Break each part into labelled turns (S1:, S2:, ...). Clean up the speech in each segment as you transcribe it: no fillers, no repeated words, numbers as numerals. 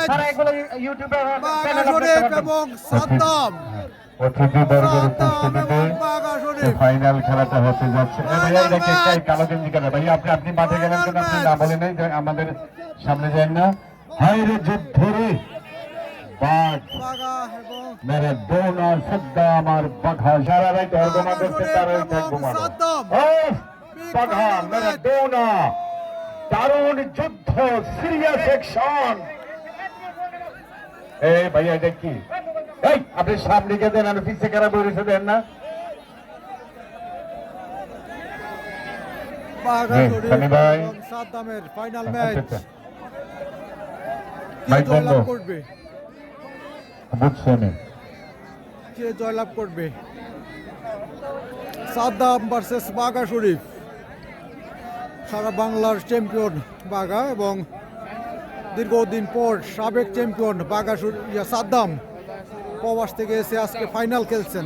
S1: তারা এগুলো ইউটিউবে
S2: বাঘা শরীফ এবং সাদ্দাম।
S3: অতিথি বর্গের উপস্থিতিতে ফাইনাল খেলাটা হতে যাচ্ছে। কালো গেঞ্জি কেন ভাই? আপনি মাঠে গেলেন কেন? আপনি না বলে নাই যে আমাদের সামনে যান না। হায় রে যুদ্ধরে বাঘ ম্যারাডোনা সাদ্দাম আর বাঘা সারা রাত অর্গমা করতে তারাই থাকবো বাঘা ম্যারাডোনা দারুণ যুদ্ধ, সিরিয়াস অ্যাকশন। এই ভাইয়া এটা কি? এই আপনি সামনে কে দেন, আর পিছিয়ে কারা বসে দেন না?
S2: সাদ্দামের ফাইনাল ম্যাচ করবে, কে জয়লাভ করবে? সাদ্দাম ভার্সেস বাঘা শরীফ। সারা বাংলার চ্যাম্পিয়ন বাঘা এবং দীর্ঘদিন পর সাবেক চ্যাম্পিয়ন বাঘা সাদ্দাম প্রবাস থেকে এসে আজকে ফাইনাল খেলছেন।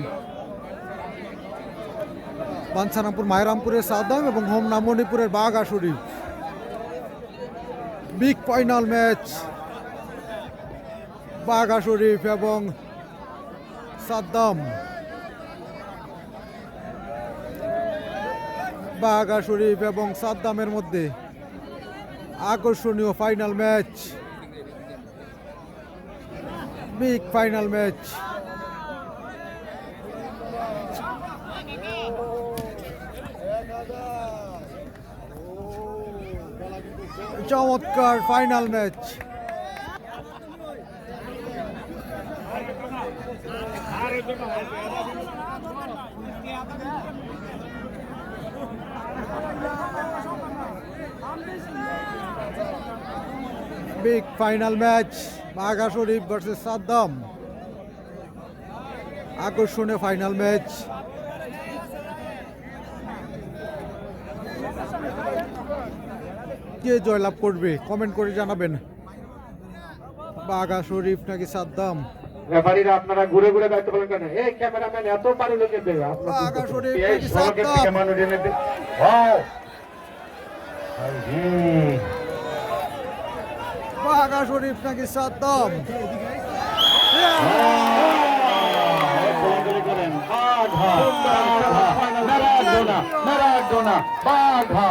S2: বাঞ্ছারামপুর মায়েরামপুরের সাদ্দাম এবং হোমনা মণিপুরের Bagha Sharif. Big final match Bagha Sharif এবং সাদ্দাম। বাঘা শরীফ এবং সাদ্দামের মধ্যে আকর্ষণীয় final match, big final match. চমৎকার final match. Big final match Bagha Sharif versus Saddam. আকর্ষণীয় ফাইনাল ম্যাচ। কে জয়লাভ করবে কমেন্ট করে জানাবেন। বাঘা শরীফ নাকি সাদ্দাম?
S3: রেফারিরা আপনারা ঘুরে ঘুরে দায়িত্ব পালন করেন। এই ক্যামেরাম্যান এত পানি লোকে দেবে আপনারা।
S2: বাঘা শরীফ
S3: এই
S2: নাকি
S3: সড়কের থেকে
S2: সাদ্দাম?
S3: মানুষ এনে দেয়। ওয়াও
S2: বাঘা শরীফ নাকি সাদ্দাম?
S3: ম্যারাডোনা ম্যারাডোনা বাঘা